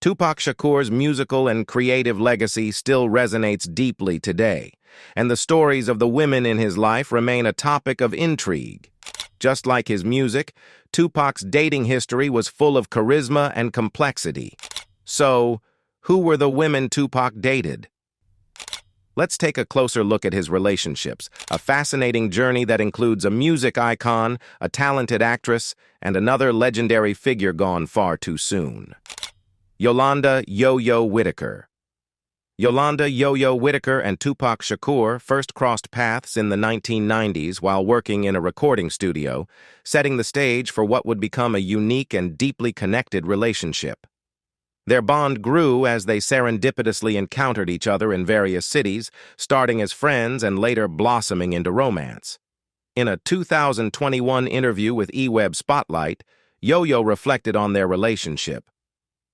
Tupac Shakur's musical and creative legacy still resonates deeply today, and the stories of the women in his life remain a topic of intrigue. Just like his music, Tupac's dating history was full of charisma and complexity. So, who were the women Tupac dated? Let's take a closer look at his relationships, a fascinating journey that includes a music icon, a talented actress, and another legendary figure gone far too soon. Yolanda "Yo-Yo" Whitaker. Yolanda "Yo-Yo" Whitaker and Tupac Shakur first crossed paths in the 1990s while working in a recording studio, setting the stage for what would become a unique and deeply connected relationship. Their bond grew as they serendipitously encountered each other in various cities, starting as friends and later blossoming into romance. In a 2021 interview with eWeb Spotlight, Yo-Yo reflected on their relationship.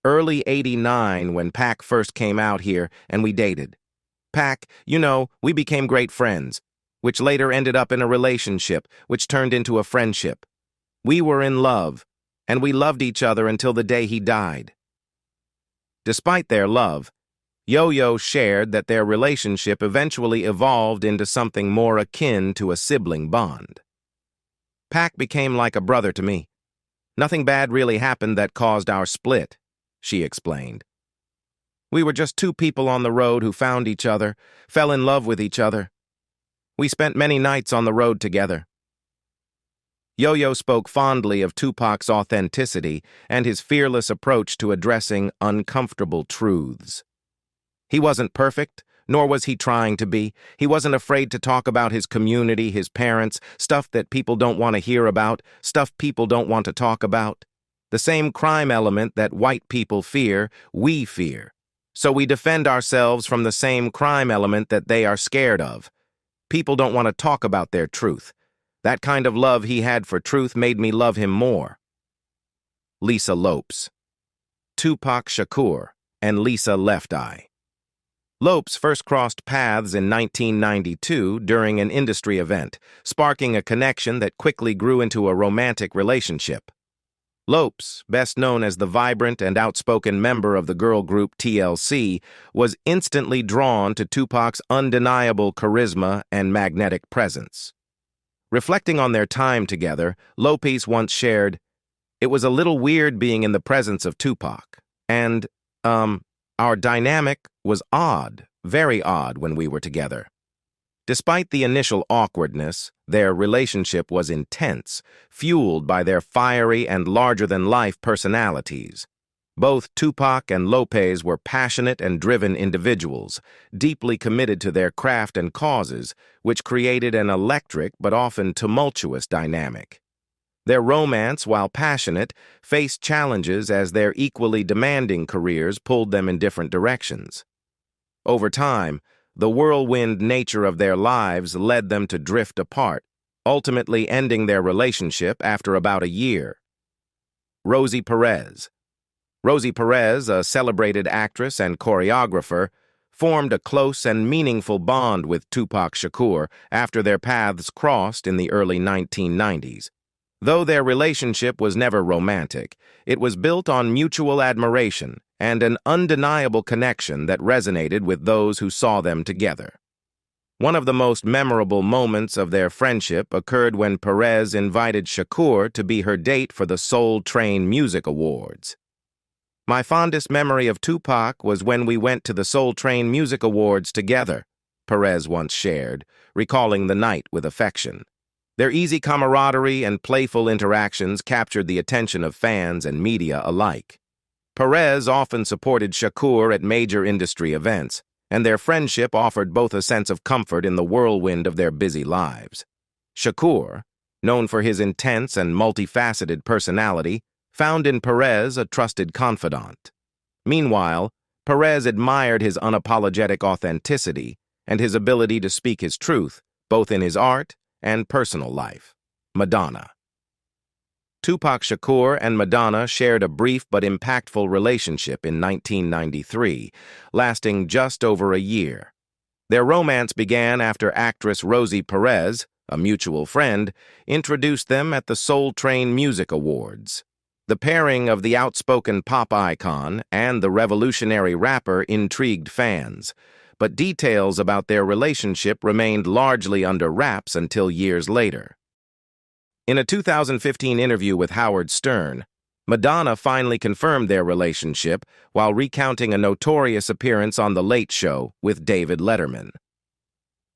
Early '89 when Pac first came out here and we dated. Pac, we became great friends, which later ended up in a relationship, which turned into a friendship. We were in love, and we loved each other until the day he died. Despite their love, Yo-Yo shared that their relationship eventually evolved into something more akin to a sibling bond. Pac became like a brother to me. Nothing bad really happened that caused our split, she explained. We were just two people on the road who found each other, fell in love with each other. We spent many nights on the road together. Yo-Yo spoke fondly of Tupac's authenticity and his fearless approach to addressing uncomfortable truths. He wasn't perfect, nor was he trying to be. He wasn't afraid to talk about his community, his parents, stuff that people don't want to hear about, stuff people don't want to talk about. The same crime element that white people fear, we fear. So we defend ourselves from the same crime element that they are scared of. People don't want to talk about their truth. That kind of love he had for truth made me love him more. Lisa Lopes. Tupac Shakur and Lisa Left Eye. Lopes first crossed paths in 1992 during an industry event, sparking a connection that quickly grew into a romantic relationship. Lopes, best known as the vibrant and outspoken member of the girl group TLC, was instantly drawn to Tupac's undeniable charisma and magnetic presence. Reflecting on their time together, Lopes once shared, "It was a little weird being in the presence of Tupac, and, our dynamic was odd, very odd when we were together." Despite the initial awkwardness, their relationship was intense, fueled by their fiery and larger-than-life personalities. Both Tupac and Lopes were passionate and driven individuals, deeply committed to their craft and causes, which created an electric but often tumultuous dynamic. Their romance, while passionate, faced challenges as their equally demanding careers pulled them in different directions. Over time, the whirlwind nature of their lives led them to drift apart, ultimately ending their relationship after about a year. Rosie Perez. Rosie Perez, a celebrated actress and choreographer, formed a close and meaningful bond with Tupac Shakur after their paths crossed in the early 1990s. Though their relationship was never romantic, it was built on mutual admiration and an undeniable connection that resonated with those who saw them together. One of the most memorable moments of their friendship occurred when Perez invited Shakur to be her date for the Soul Train Music Awards. "My fondest memory of Tupac was when we went to the Soul Train Music Awards together," Perez once shared, recalling the night with affection. Their easy camaraderie and playful interactions captured the attention of fans and media alike. Perez often supported Shakur at major industry events, and their friendship offered both a sense of comfort in the whirlwind of their busy lives. Shakur, known for his intense and multifaceted personality, found in Perez a trusted confidant. Meanwhile, Perez admired his unapologetic authenticity and his ability to speak his truth, both in his art and personal life. Madonna. Tupac Shakur and Madonna shared a brief but impactful relationship in 1993, lasting just over a year. Their romance began after actress Rosie Perez, a mutual friend, introduced them at the Soul Train Music Awards. The pairing of the outspoken pop icon and the revolutionary rapper intrigued fans, but details about their relationship remained largely under wraps until years later. In a 2015 interview with Howard Stern, Madonna finally confirmed their relationship while recounting a notorious appearance on The Late Show with David Letterman.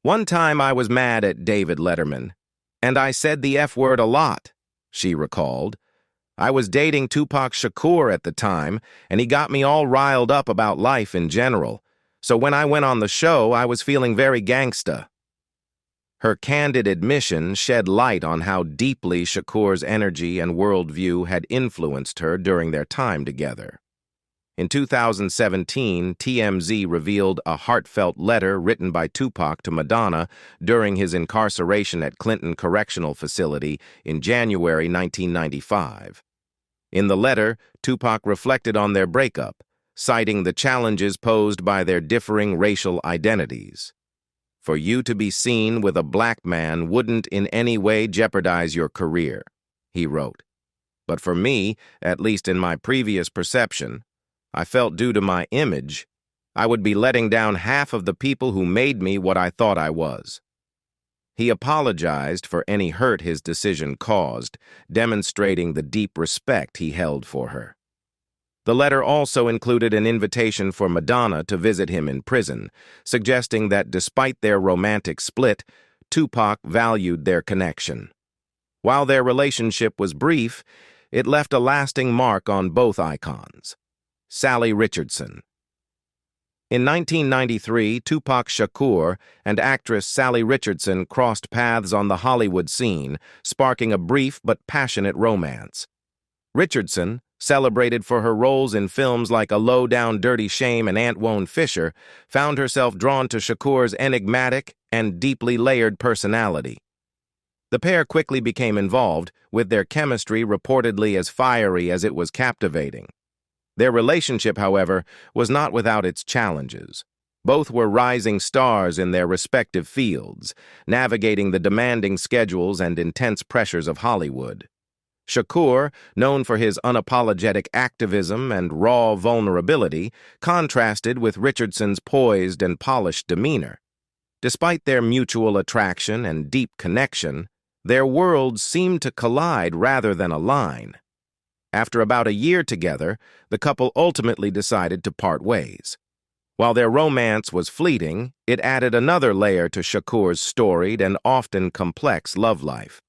"One time I was mad at David Letterman, and I said the F word a lot," she recalled. "I was dating Tupac Shakur at the time, and he got me all riled up about life in general. So when I went on the show, I was feeling very gangsta." Her candid admission shed light on how deeply Shakur's energy and worldview had influenced her during their time together. In 2017, TMZ revealed a heartfelt letter written by Tupac to Madonna during his incarceration at Clinton Correctional Facility in January 1995. In the letter, Tupac reflected on their breakup, citing the challenges posed by their differing racial identities. "For you to be seen with a black man wouldn't in any way jeopardize your career," he wrote. "But for me, at least in my previous perception, I felt due to my image, I would be letting down half of the people who made me what I thought I was." He apologized for any hurt his decision caused, demonstrating the deep respect he held for her. The letter also included an invitation for Madonna to visit him in prison, suggesting that despite their romantic split, Tupac valued their connection. While their relationship was brief, it left a lasting mark on both icons. Sally Richardson. In 1993, Tupac Shakur and actress Sally Richardson crossed paths on the Hollywood scene, sparking a brief but passionate romance. Richardson, celebrated for her roles in films like A Low Down Dirty Shame and Antwone Fisher, found herself drawn to Shakur's enigmatic and deeply layered personality. The pair quickly became involved, with their chemistry reportedly as fiery as it was captivating. Their relationship, however, was not without its challenges. Both were rising stars in their respective fields, navigating the demanding schedules and intense pressures of Hollywood. Shakur, known for his unapologetic activism and raw vulnerability, contrasted with Richardson's poised and polished demeanor. Despite their mutual attraction and deep connection, their worlds seemed to collide rather than align. After about a year together, the couple ultimately decided to part ways. While their romance was fleeting, it added another layer to Shakur's storied and often complex love life.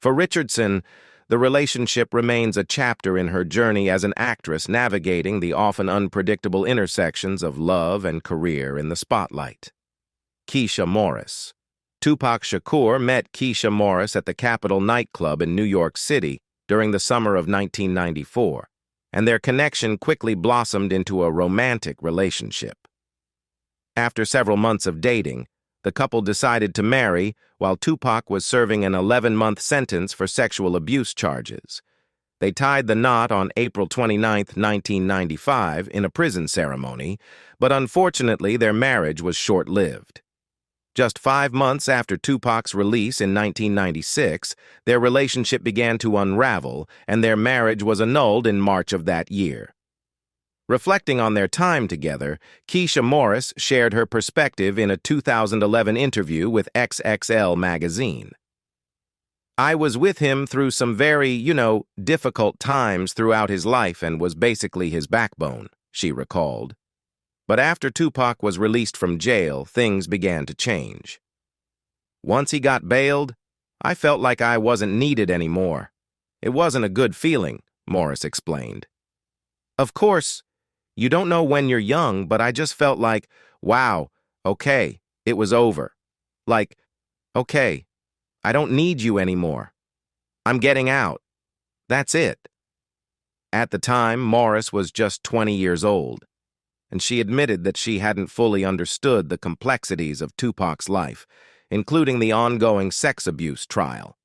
For Richardson, the relationship remains a chapter in her journey as an actress navigating the often unpredictable intersections of love and career in the spotlight. Kesha Morris. Tupac Shakur met Kesha Morris at the Capitol nightclub in New York City during the summer of 1994, and their connection quickly blossomed into a romantic relationship. After several months of dating, the couple decided to marry while Tupac was serving an 11-month sentence for sexual abuse charges. They tied the knot on April 29, 1995, in a prison ceremony, but unfortunately their marriage was short-lived. Just 5 months after Tupac's release in 1996, their relationship began to unravel, and their marriage was annulled in March of that year. Reflecting on their time together, Kesha Morris shared her perspective in a 2011 interview with XXL magazine. "I was with him through some very, difficult times throughout his life and was basically his backbone," she recalled. But after Tupac was released from jail, things began to change. "Once he got bailed, I felt like I wasn't needed anymore. It wasn't a good feeling," Morris explained. "Of course, you don't know when you're young, but I just felt like, wow, okay, it was over. Like, okay, I don't need you anymore. I'm getting out. That's it." At the time, Morris was just 20 years old, and she admitted that she hadn't fully understood the complexities of Tupac's life, including the ongoing sex abuse trial.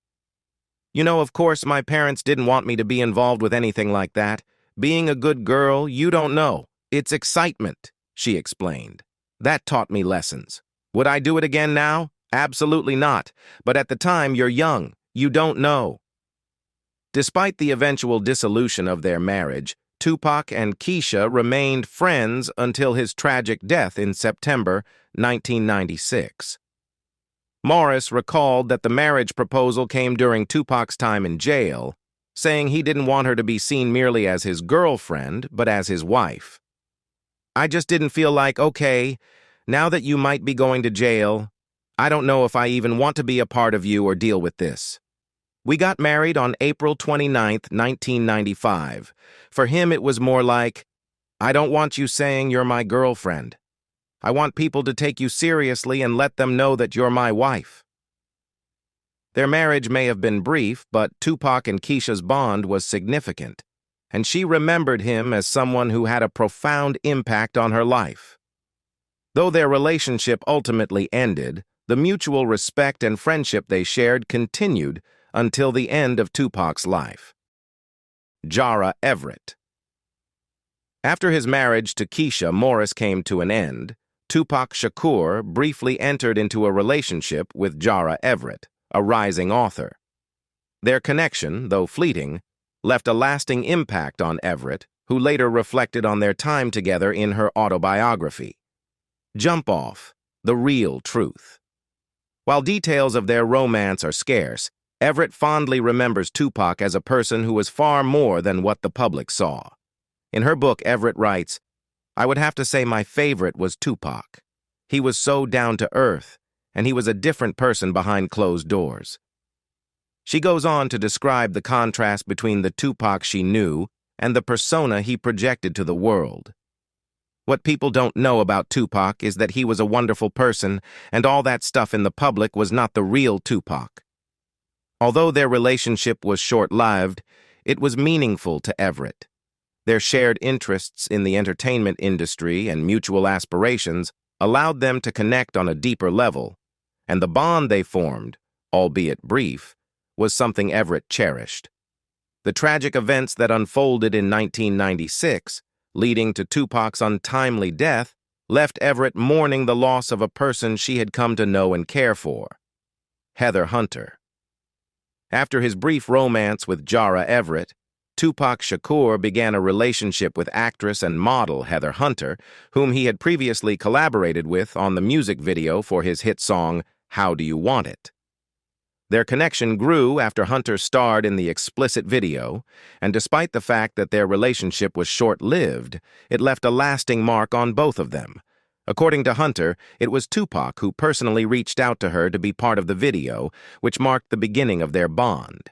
Of course, my parents didn't want me to be involved with anything like that. Being a good girl, you don't know. It's excitement," she explained. "That taught me lessons. Would I do it again now? Absolutely not. But at the time, you're young. You don't know." Despite the eventual dissolution of their marriage, Tupac and Kesha remained friends until his tragic death in September 1996. Morris recalled that the marriage proposal came during Tupac's time in jail, saying he didn't want her to be seen merely as his girlfriend, but as his wife. "I just didn't feel like, okay, now that you might be going to jail, I don't know if I even want to be a part of you or deal with this." We got married on April 29, 1995. For him, it was more like, "I don't want you saying you're my girlfriend. I want people to take you seriously and let them know that you're my wife." Their marriage may have been brief, but Tupac and Kesha's bond was significant, and she remembered him as someone who had a profound impact on her life. Though their relationship ultimately ended, the mutual respect and friendship they shared continued until the end of Tupac's life. Jara Everett. After his marriage to Kesha Morris came to an end, Tupac Shakur briefly entered into a relationship with Jara Everett, a rising author. Their connection, though fleeting, left a lasting impact on Everett, who later reflected on their time together in her autobiography, Jump Off: The Real Truth. While details of their romance are scarce, Everett fondly remembers Tupac as a person who was far more than what the public saw. In her book, Everett writes, "I would have to say my favorite was Tupac. He was so down to earth, and he was a different person behind closed doors." She goes on to describe the contrast between the Tupac she knew and the persona he projected to the world. "What people don't know about Tupac is that he was a wonderful person, and all that stuff in the public was not the real Tupac." Although their relationship was short-lived, it was meaningful to Everett. Their shared interests in the entertainment industry and mutual aspirations allowed them to connect on a deeper level, and the bond they formed, albeit brief, was something Everett cherished. The tragic events that unfolded in 1996, leading to Tupac's untimely death, left Everett mourning the loss of a person she had come to know and care for, Heather Hunter. After his brief romance with Jara Everett, Tupac Shakur began a relationship with actress and model Heather Hunter, whom he had previously collaborated with on the music video for his hit song, How Do You Want It? Their connection grew after Hunter starred in the explicit video, and despite the fact that their relationship was short-lived, it left a lasting mark on both of them. According to Hunter, it was Tupac who personally reached out to her to be part of the video, which marked the beginning of their bond.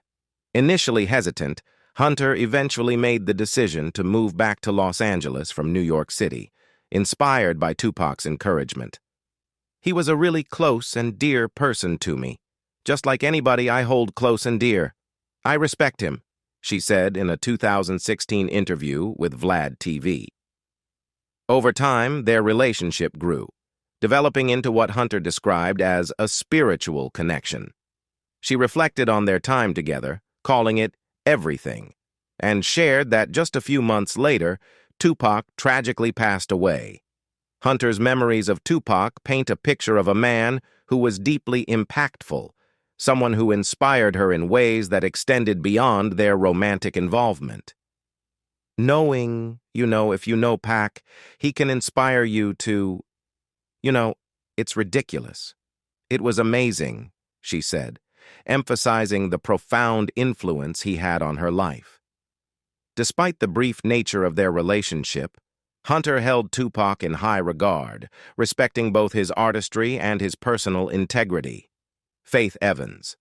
Initially hesitant, Hunter eventually made the decision to move back to Los Angeles from New York City, inspired by Tupac's encouragement. "He was a really close and dear person to me, just like anybody I hold close and dear. I respect him," she said in a 2016 interview with Vlad TV. Over time, their relationship grew, developing into what Hunter described as a spiritual connection. She reflected on their time together, calling it everything, and shared that just a few months later, Tupac tragically passed away. Hunter's memories of Tupac paint a picture of a man who was deeply impactful, someone who inspired her in ways that extended beyond their romantic involvement. "Knowing, if you know Pac, he can inspire you to, it's ridiculous. It was amazing," she said, emphasizing the profound influence he had on her life. Despite the brief nature of their relationship, Hunter held Tupac in high regard, respecting both his artistry and his personal integrity. Faith Evans.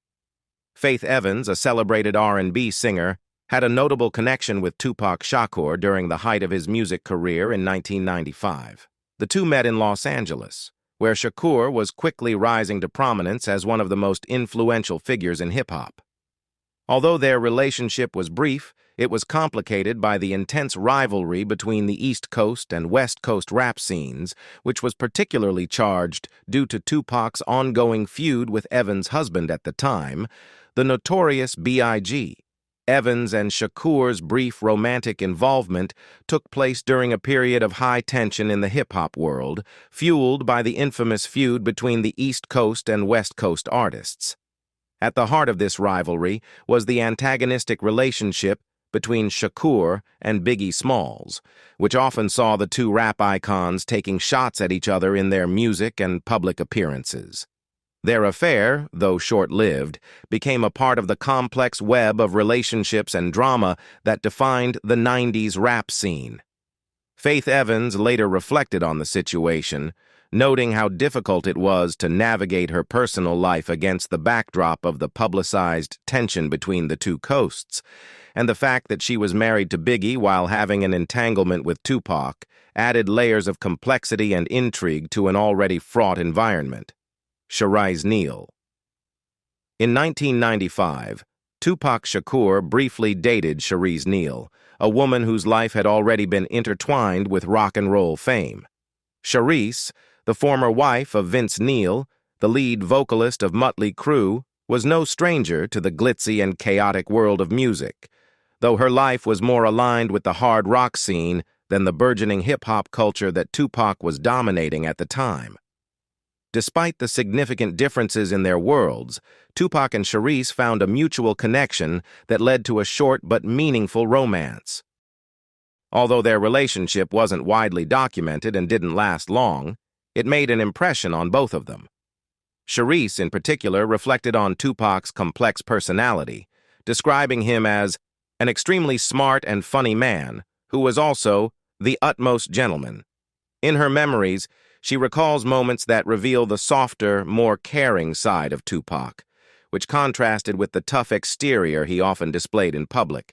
Faith Evans, a celebrated R&B singer, had a notable connection with Tupac Shakur during the height of his music career in 1995. The two met in Los Angeles, where Shakur was quickly rising to prominence as one of the most influential figures in hip-hop. Although their relationship was brief, it was complicated by the intense rivalry between the East Coast and West Coast rap scenes, which was particularly charged due to Tupac's ongoing feud with Evans' husband at the time, the notorious B.I.G. Evans and Shakur's brief romantic involvement took place during a period of high tension in the hip-hop world, fueled by the infamous feud between the East Coast and West Coast artists. At the heart of this rivalry was the antagonistic relationship between Shakur and Biggie Smalls, which often saw the two rap icons taking shots at each other in their music and public appearances. Their affair, though short-lived, became a part of the complex web of relationships and drama that defined the 90s rap scene. Faith Evans later reflected on the situation, noting how difficult it was to navigate her personal life against the backdrop of the publicized tension between the two coasts, and the fact that she was married to Biggie while having an entanglement with Tupac added layers of complexity and intrigue to an already fraught environment. Shera Neil. In 1995, Tupac Shakur briefly dated Shera Neil, a woman whose life had already been intertwined with rock and roll fame. Shera, the former wife of Vince Neil, the lead vocalist of Mötley Crüe, was no stranger to the glitzy and chaotic world of music, though her life was more aligned with the hard rock scene than the burgeoning hip-hop culture that Tupac was dominating at the time. Despite the significant differences in their worlds, Tupac and Shera found a mutual connection that led to a short but meaningful romance. Although their relationship wasn't widely documented and didn't last long, it made an impression on both of them. Shera, in particular, reflected on Tupac's complex personality, describing him as an extremely smart and funny man who was also the utmost gentleman. In her memories, she recalls moments that reveal the softer, more caring side of Tupac, which contrasted with the tough exterior he often displayed in public.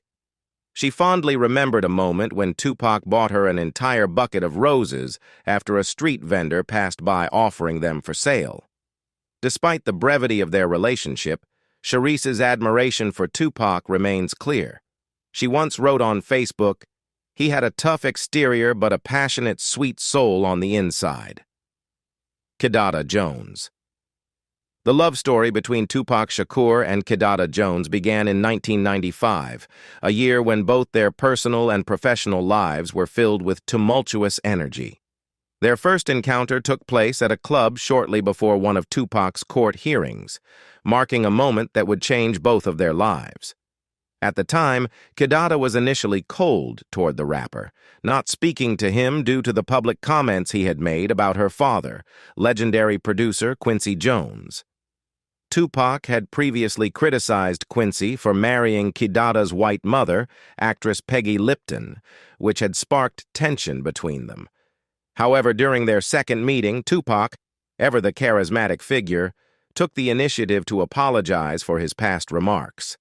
She fondly remembered a moment when Tupac bought her an entire bucket of roses after a street vendor passed by offering them for sale. Despite the brevity of their relationship, Shera's admiration for Tupac remains clear. She once wrote on Facebook, "He had a tough exterior but a passionate, sweet soul on the inside." Kidada Jones. The love story between Tupac Shakur and Kidada Jones began in 1995, a year when both their personal and professional lives were filled with tumultuous energy. Their first encounter took place at a club shortly before one of Tupac's court hearings, marking a moment that would change both of their lives. At the time, Kidada was initially cold toward the rapper, not speaking to him due to the public comments he had made about her father, legendary producer Quincy Jones. Tupac had previously criticized Quincy for marrying Kidada's white mother, actress Peggy Lipton, which had sparked tension between them. However, during their second meeting, Tupac, ever the charismatic figure, took the initiative to apologize for his past remarks.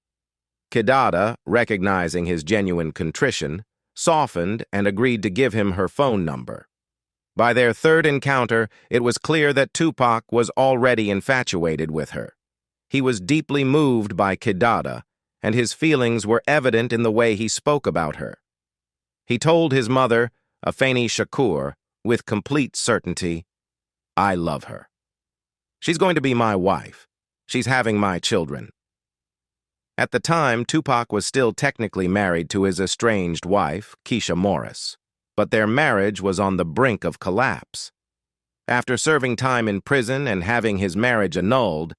Kidada, recognizing his genuine contrition, softened and agreed to give him her phone number. By their third encounter, it was clear that Tupac was already infatuated with her. He was deeply moved by Kidada, and his feelings were evident in the way he spoke about her. He told his mother, Afeni Shakur, with complete certainty, "I love her. She's going to be my wife. She's having my children." At the time, Tupac was still technically married to his estranged wife, Kesha Morris, but their marriage was on the brink of collapse. After serving time in prison and having his marriage annulled,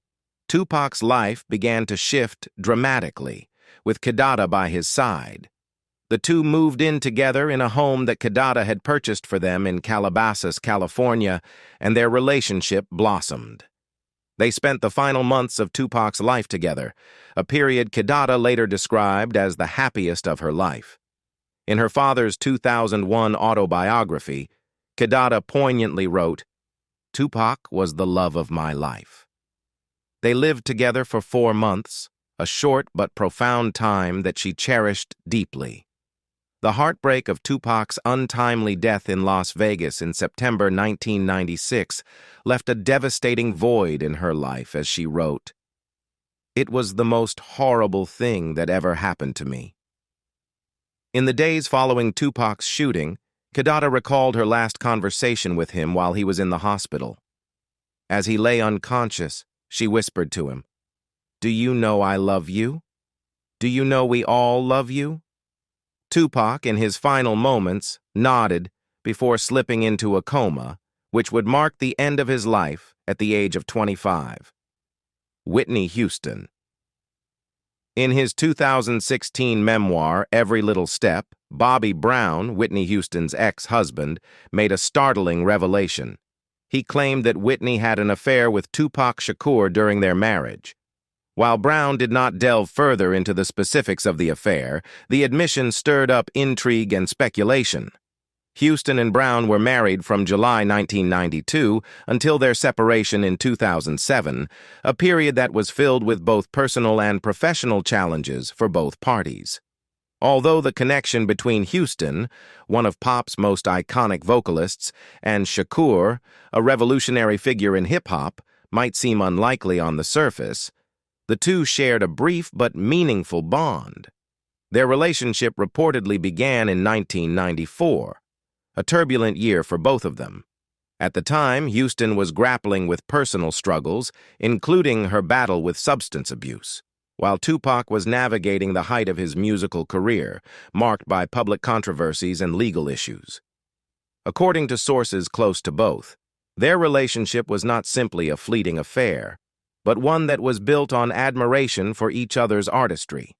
Tupac's life began to shift dramatically, with Kidada by his side. The two moved in together in a home that Kidada had purchased for them in Calabasas, California, and their relationship blossomed. They spent the final months of Tupac's life together, a period Kidada later described as the happiest of her life. In her father's 2001 autobiography, Kidada poignantly wrote, "Tupac was the love of my life." They lived together for 4 months, a short but profound time that she cherished deeply. The heartbreak of Tupac's untimely death in Las Vegas in September 1996 left a devastating void in her life as she wrote, "It was the most horrible thing that ever happened to me." In the days following Tupac's shooting, Kidada recalled her last conversation with him while he was in the hospital. As he lay unconscious, she whispered to him, "Do you know I love you? Do you know we all love you?" Tupac, in his final moments, nodded before slipping into a coma, which would mark the end of his life at the age of 25. Whitney Houston. In his 2016 memoir, Every Little Step, Bobby Brown, Whitney Houston's ex-husband, made a startling revelation. He claimed that Whitney had an affair with Tupac Shakur during their marriage. While Brown did not delve further into the specifics of the affair, the admission stirred up intrigue and speculation. Houston and Brown were married from July 1992 until their separation in 2007, a period that was filled with both personal and professional challenges for both parties. Although the connection between Houston, one of pop's most iconic vocalists, and Shakur, a revolutionary figure in hip-hop, might seem unlikely on the surface, the two shared a brief but meaningful bond. Their relationship reportedly began in 1994. A turbulent year for both of them. At the time, Houston was grappling with personal struggles, including her battle with substance abuse, while Tupac was navigating the height of his musical career, marked by public controversies and legal issues. According to sources close to both, their relationship was not simply a fleeting affair, but one that was built on admiration for each other's artistry.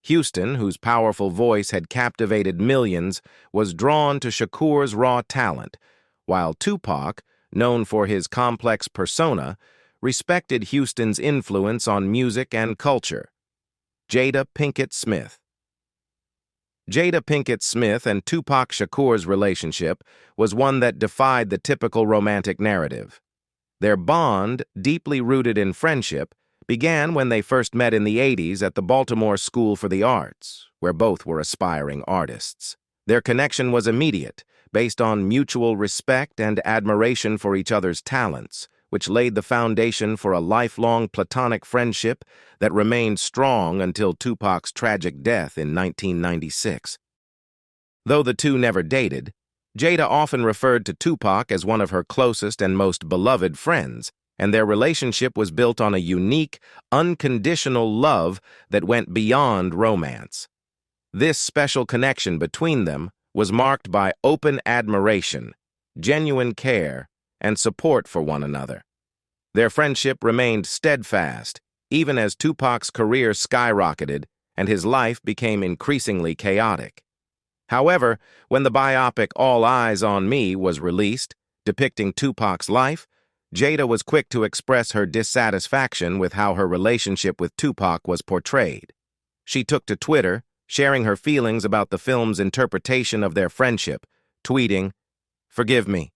Houston, whose powerful voice had captivated millions, was drawn to Shakur's raw talent, while Tupac, known for his complex persona, respected Houston's influence on music and culture. Jada Pinkett Smith. Jada Pinkett Smith and Tupac Shakur's relationship was one that defied the typical romantic narrative. Their bond, deeply rooted in friendship, began when they first met in the 80s at the Baltimore School for the Arts, where both were aspiring artists. Their connection was immediate, based on mutual respect and admiration for each other's talents, which laid the foundation for a lifelong platonic friendship that remained strong until Tupac's tragic death in 1996. Though the two never dated, Jada often referred to Tupac as one of her closest and most beloved friends, and their relationship was built on a unique, unconditional love that went beyond romance. This special connection between them was marked by open admiration, genuine care, and support for one another. Their friendship remained steadfast, even as Tupac's career skyrocketed and his life became increasingly chaotic. However, when the biopic All Eyes on Me was released, depicting Tupac's life, Jada was quick to express her dissatisfaction with how her relationship with Tupac was portrayed. She took to Twitter, sharing her feelings about the film's interpretation of their friendship, tweeting, "Forgive me.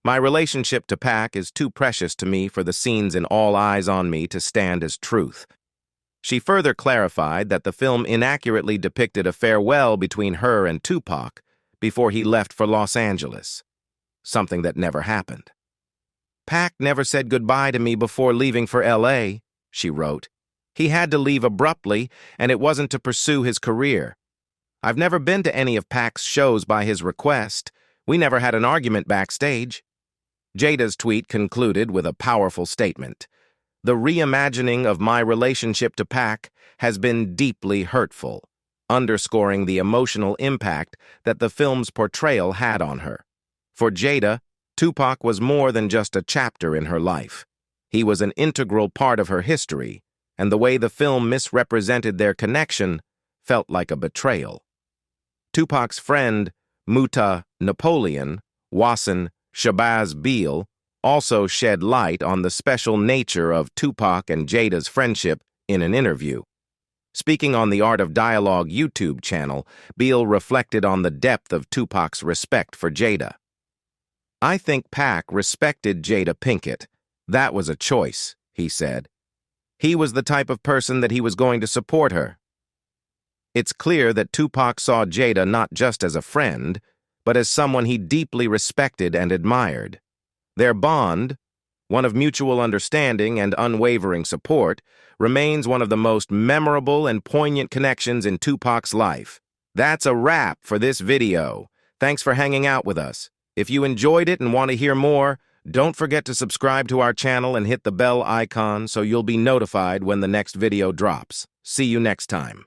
My relationship to Pac is too precious to me for the scenes in All Eyes on Me to stand as truth." She further clarified that the film inaccurately depicted a farewell between her and Tupac before he left for Los Angeles, something that never happened. "Pac never said goodbye to me before leaving for L.A., she wrote. "He had to leave abruptly, and it wasn't to pursue his career. I've never been to any of Pac's shows by his request. We never had an argument backstage." Jada's tweet concluded with a powerful statement. "The reimagining of my relationship to Pac has been deeply hurtful," underscoring the emotional impact that the film's portrayal had on her. For Jada, Tupac was more than just a chapter in her life. He was an integral part of her history, and the way the film misrepresented their connection felt like a betrayal. Tupac's friend, Muta Napoleon, Wasson Shabazz Beale, also shed light on the special nature of Tupac and Jada's friendship in an interview. Speaking on the Art of Dialogue YouTube channel, Beale reflected on the depth of Tupac's respect for Jada. "I think Pac respected Jada Pinkett. That was a choice," he said. "He was the type of person that he was going to support her." It's clear that Tupac saw Jada not just as a friend, but as someone he deeply respected and admired. Their bond, one of mutual understanding and unwavering support, remains one of the most memorable and poignant connections in Tupac's life. That's a wrap for this video. Thanks for hanging out with us. If you enjoyed it and want to hear more, don't forget to subscribe to our channel and hit the bell icon so you'll be notified when the next video drops. See you next time.